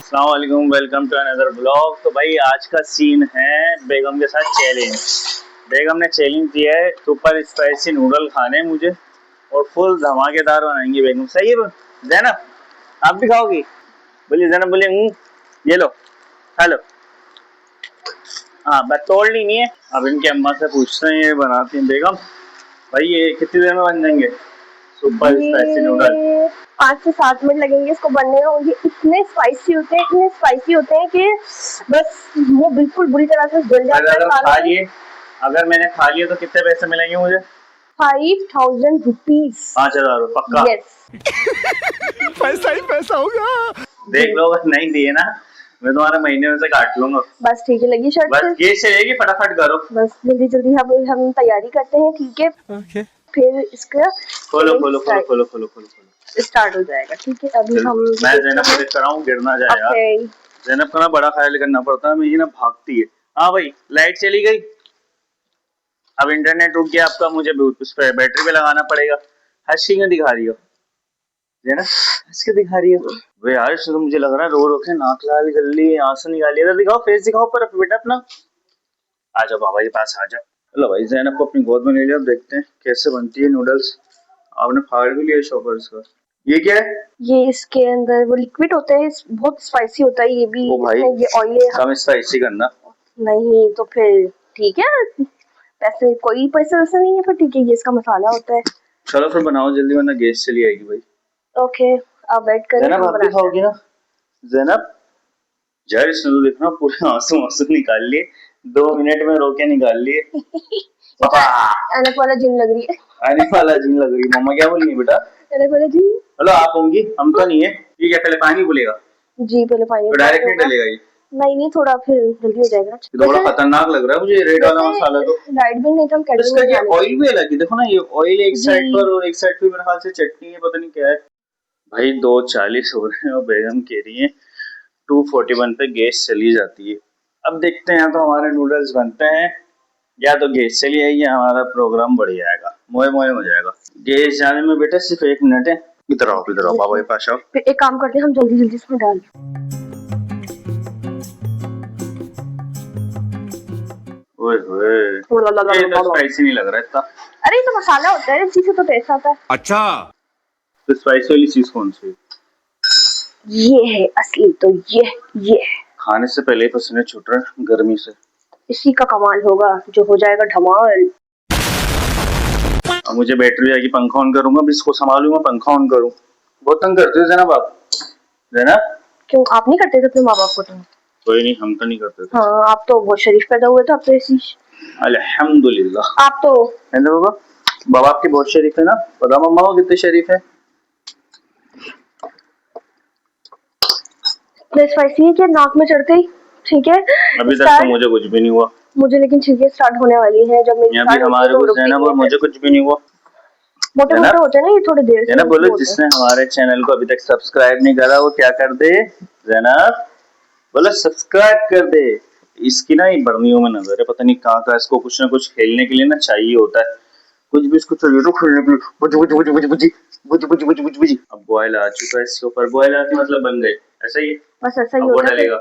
अस्सलाम वालेकुम, welcome to another blog. तो भाई आज का सीन है बेगम के साथ चैलेंज। बेगम ने चैलेंज दिया है सुपर स्पाइसी नूडल खाने मुझे और फुल धमाकेदार बनाएंगी बेगम। सही है ज़ैनब, आप भी खाओगी? बोलिए ज़ैनब, बोलिए ये लो खा लो। हाँ बस तोड़नी नहीं है। अब इनके अम्मा से पूछते हैं ये बनाती हैं बेगम। भाई ये कितनी देर में बन जाएंगे सुपर स्पाइसी नूडल? 5 से 7 मिनट लगेंगे इसको बनने में। ये इतने स्पाइसी होते हैं कि बस वो बिल्कुल बुरी तरह से जल जाता है। अगर मैंने खा लिया तो कितने पैसे मिलेंगे मुझे? 5000 रुपीज। 5000 पक्का? यस। पैसा ही पैसा होगा। देख लो, अगर नहीं दिए ना मैं तुम्हारे महीने में से काट लूंगा। बस ठीक है, लगी शर्ट। बस गैस चलेगी, फटाफट करो। बस जल्दी जल्दी हम तैयारी करते हैं, ठीक है? ओके। फिर इसका खोलो खोलो खोलो खोलो खोलो खोलो स्टार्ट हो जाएगा, ठीक है? अभी हम मैं ज़ैनब को देख कर आऊं, गिर ना जाए यार। ज़ैनब का ना बड़ा ख्याल करना पड़ता है, मैं ये ना भागती है। हाँ भाई लाइट चली गई, अब इंटरनेट रुक गया आपका, मुझे उस पर बैटरी पे लगाना पड़ेगा। हंस के दिखा रही हो ज़ैनब, हंस के दिखा रही हो वे यार। तो मुझे लग रहा है रो रो के नाक लाल कर ली, आंसू निकाल लिया। दिखाओ फेस दिखाओ पर बेटा अपना। आ जाओ बाबा के पास आ जाओ। चलो भाई ज़ैनब को अपनी गोद में ले लिया। अब देखते हैं कैसे बनती है नूडल्स। आपने फाड़ भी लिया शॉपर्स का। ये क्या है? ये इसके अंदर वो लिक्विड होता है, बहुत स्पाइसी होता है ये भी। ओ भाई ये ऑयल है। कम स्पाइसी करना। नहीं तो फिर ठीक है, कोई पैसे वैसे नहीं है, फिर ठीक है, ये इसका मसाला होता है। चलो फिर बनाओ जल्दी वरना गैस चली आएगी भाई। ओके आप वेट करें। ज़ैनब आप भी खाओगी ना? ज़ैनब यार इसने तो देखना पूरे आंसू आंसू निकाल लिए, 2 मिनट में रो के निकाल लिए। आने वाला जिन लग रही है। आने वाला जिन लग रही। मम्मा क्या बोल रही है बेटा? आने वाला जी। हेलो आप होंगी, हम तो नहीं है। ये क्या पहले पानी बोलेगा? जी पहले पानी। तो डायरेक्ट नहीं डलेगा ये? नहीं थोड़ा फिर जल्दी हो जाएगा। ये तो बड़ा खतरनाक लग रहा है मुझे रेड वाला मसाला। तो राइट भी नहीं तो हम कैसे इसका क्या ऑयल भी अलग है, देखो ना ये ऑयल एक साइड पर और एक साइड पे मेरे ख्याल से चटनी है, पता नहीं क्या है। भाई 2:40 हो रहे हैं और बेगम कह रही है 241 पे गैस चली जाती है। अब देखते हैं, तो हमारे नूडल्स बनते हैं या तो गैस चली आएगी या हमारा प्रोग्राम बढ़ जाएगा, मोए मोए हो जाएगा। गैस जाने में बेटा सिर्फ 1 मिनट है। इधर आओ बाबा के पास आओ। फिर एक काम करते हैं, हम जल्दी जल्दी इसमें डाल। ओए होए ये तो स्पाइसी नहीं लग रहा इतना। अरे ये तो मसाला होता है, इसी से तो टेस्ट आता है। अच्छा तो स्पाइसी वाली चीज कौन सी? ये है असली। तो ये खाने से पहले ही पसीने छूट रहे हैं गर्मी से। इसी का कमाल होगा जो हो जाएगा धमाल। अब मुझे बैटरी आएगी, पंखा ऑन करूंगा, अब इसको संभालूंगा, पंखा ऑन करूं। बहुत तंग करते हो ज़ैनब आप। ज़ैनब क्यों आप नहीं करते थे अपने माँ बाप को? तो कोई नहीं, हम तो नहीं करते थे। हाँ आप तो बहुत शरीफ पैदा हुए थे, आप तो ऐसी। अल्हम्दुलिल्लाह। आप तो बाबा बाबा आपकी बहुत शरीफ है ना, पता मम्मा को कितने शरीफ है। स्पाइसी है कि नाक में चढ़ते ही ठीक है। अभी तक तो मुझे कुछ भी नहीं हुआ। मुझे लेकिन चीजें स्टार्ट होने वाली हैं जब मेरी अभी हमारे को ज़ैनब और मुझे कुछ भी नहीं हुआ। मोटे मोटे होते हैं ना ये, थोड़ी देर से। ज़ैनब बोलो जिसने हमारे चैनल को अभी तक सब्सक्राइब नहीं करा वो क्या कर दे। ज़ैनब बोलो सब्सक्राइब कर दे। इसकी ना ये बर्नियों में नजर है, पता नहीं कहाँ का। इसको कुछ ना कुछ खेलने के लिए ना चाहिए होता है, कुछ भी इसको चाहिए तो खेलने के लिए। बुझ बुझ बुझ बुझ बुझ बुझ बुझ बुझ बुझ बुझ। अब बॉयल आ चुका है इसके ऊपर। बॉयल आके मतलब बन गए, ऐसा ही बस ऐसा ही हो डालेगा।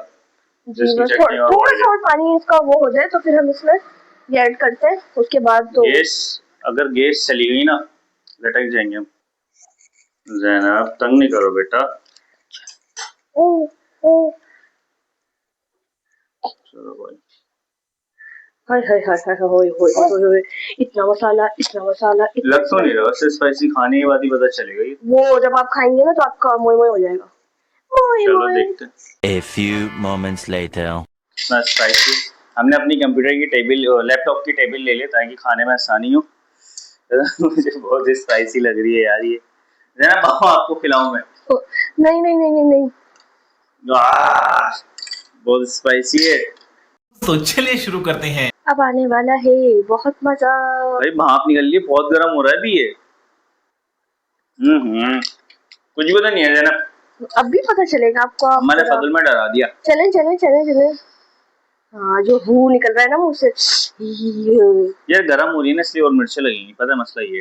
थोड़ा सा पानी इसका वो हो जाए तो फिर हम इसमें ये ऐड करते हैं। उसके बाद तो गैस, अगर गैस चली गई ना लटक जाएंगे हम। ज़ैनब तंग नहीं करो बेटा। चलो भाई। हाय हाय हाय हाय होय होय होय, इतना मसाला लग तो नहीं रहा वैसे स्पाइसी। खाने के बाद ही पता चलेगा ये। वो जब आप खाएंगे ना तो आपका मोए मोए हो जाएगा। चलो देखते हैं। A few moments later. इतना स्पाइसी। हमने अपनी कंप्यूटर की टेबल, लैपटॉप की टेबल ले ली ताकि खाने में आसानी हो। मुझे बहुत स्पाइसी लग रही है यार ये। ज़ैनब आपको खिलाऊं मैं? नहीं नहीं नहीं नहीं नहीं, बहुत स्पाइसी है। तो चलिए शुरू करते हैं। अब आने वाला है बहुत मजा। भाई भाप निकल रही है, बहुत गर्म हो रहा है भी ये। कुछ भी तो नहीं है ज़ैनब। अब भी पता चलेगा आपको। मैंने फजल में डरा दिया। चले चले चले चले। हाँ जो हू निकल रहा है ना मुंह से। यार गर्म हो रही है ना इसलिए और मिर्चें लगेंगी, पता है मसला ये।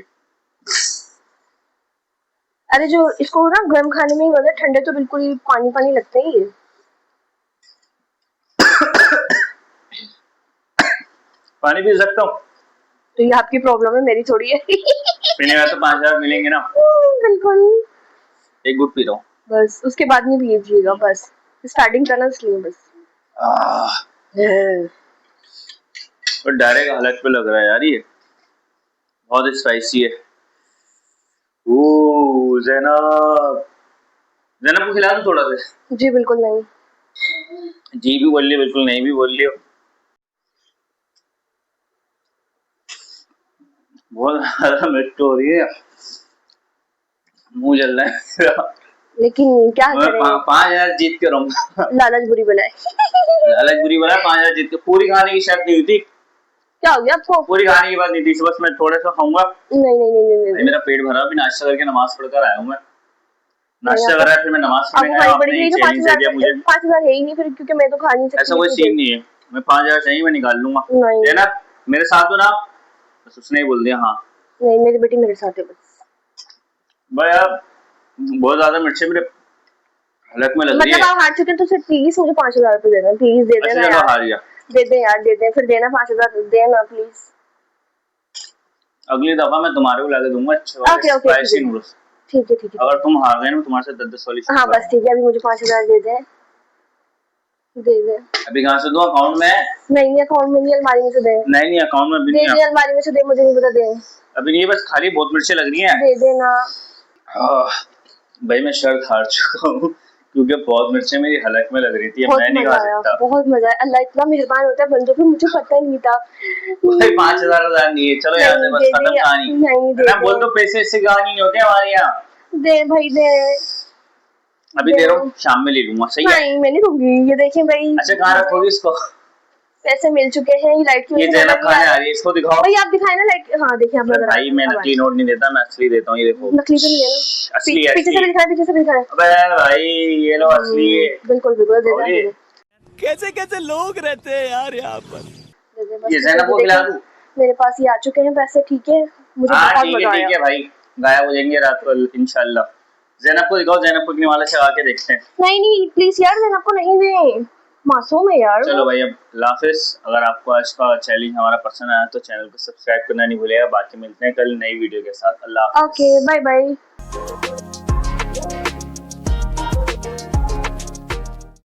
अरे जो इसको ना गर्म खाने में ही मजा, ठंडे तो बिल्कुल पानी पानी लगते ही है। पानी पी सकता हूँ? तो ये आपकी प्रॉब्लम है, मेरी थोड़ी है। पीने का तो 5,000 मिलेंगे ना। बिल्कुल। एक गुट पी रहा हूँ बस उसके बाद नहीं पीजिएगा, बस स्टार्टिंग करना इसलिए बस। और डायरेक्ट हालत पे लग रहा है यार, ये बहुत स्पाइसी है। ओह ज़ैनब, ज़ैनब को खिला दूं थोड़ा सा? जी बिल्कुल नहीं। जी भी बोल लियो, बिल्कुल नहीं भी बोल लियो। बहुत ज्यादा मिर्च हो रही है, मुंह जल रहा है मेरा। लेकिन क्या मैं करें, 5,000 जीत के रहूंगा। लालच बुरी बलाए। लालच बुरी बना, 5,000 जीत के। पूरी खाने की शर्त नहीं हुई थी, क्या हो गया आपको? पूरी खाने की बात नहीं थी, बस मैं थोड़ा सा खाऊंगा। नहीं नहीं नहीं नहीं नहीं। मेरा पेट भरा, अभी नाश्ता करके नमाज पढ़कर आया हूँ मैं। नाश्ता नहीं, करा फिर मैं नमाज आपको पढ़ने खानी आया, आपने पड़ेगी तो चैलेंज दे दिया मुझे। 5,000 है ही नहीं फिर, क्योंकि मैं तो खा नहीं सकती। ऐसा कोई सीन नहीं है, मैं 5,000 चाहिए मैं निकाल लूंगा। नहीं। है ना, मेरे साथ हो ना? बस उसने ही बोल दिया हाँ। नहीं मेरी बेटी मेरे साथ है बस। भाई यार बहुत ज्यादा मिर्ची मेरे हलक में लग रही है। मतलब आप हार चुके हैं तो सिर्फ प्लीज मुझे 5,000 रुपए दे देना, प्लीज दे अच्छा देना चलो यार। हार गया। दे दे यार, दे दे, फिर देना 5,000 देना प्लीज। अगली दफा मैं तुम्हारे को लाके दूंगा अच्छे ओके, वाले ओके, स्पाइसी नूडल्स। ठीक है ठीक है। अगर तुम हार गए ना तुम्हारे से 10-10 वाली हाँ बस ठीक है, अभी मुझे 5,000 दे दे, दे दे। अभी कहाँ से दूं? अकाउंट में? नहीं अकाउंट में नहीं, अलमारी में से दे। नहीं अकाउंट में भी दे नहीं दे, अलमारी में से दे, मुझे नहीं पता, दे। अभी नहीं, बस खाली बहुत मिर्ची लग रही है। दे देना। भाई मैं शर्त हार चुका हूँ क्योंकि बहुत मिर्चें मेरी हलक में लग रही थी, मैं नहीं खा सकता। बहुत मजा आया, अल्लाह इतना मेहरबान होता है बंदों पे, मुझे पता नहीं था। भाई 5,000 नहीं है, चलो यहाँ से बस खत्म कहानी। मैं बोल दो पैसे इससे कहानी नहीं होती हमारे यहाँ। दे भाई दे। अभी दे रहा हूँ, शाम में ले लूंगा, सही है? नहीं मैं नहीं दूंगी, ये देखें भाई। अच्छा कहाँ रखोगी इसको? पैसे मिल चुके हैं, ये लाइट की ये ज़ैनब खाने आ रही है, इसको दिखाओ भाई, आप दिखाए ना लाइट। हाँ देखिए आप। भाई मैं नकली नोट नहीं देता, मैं असली देता हूँ, ये देखो। नकली तो नहीं है ना? असली है, पीछे से भी दिखाए, पीछे से भी दिखाए। अबे भाई ये लो असली है। बिल्कुल बिल्कुल दे दे। कैसे कैसे लोग रहते हैं यार यहाँ पर। ये ज़ैनब को खिला दूं? मेरे पास ये आ चुके हैं पैसे, ठीक है? मुझे बहुत मजा आया। ठीक है भाई, गायब हो जाएंगे रात को इंशाल्लाह। ज़ैनब को दिखाओ, ज़ैनब को अपनी वाला चला के देखते हैं। नहीं प्लीज यार, ज़ैनब को नहीं दे, मासूम है यार। चलो भाई अब अल्लाह हाफिज़। अगर आपको आज का चैलेंज हमारा पसंद आया तो चैनल को सब्सक्राइब करना नहीं भूलिएगा। बाकी मिलते हैं कल नई वीडियो के साथ। अल्लाह हाफिज़। Okay bye bye.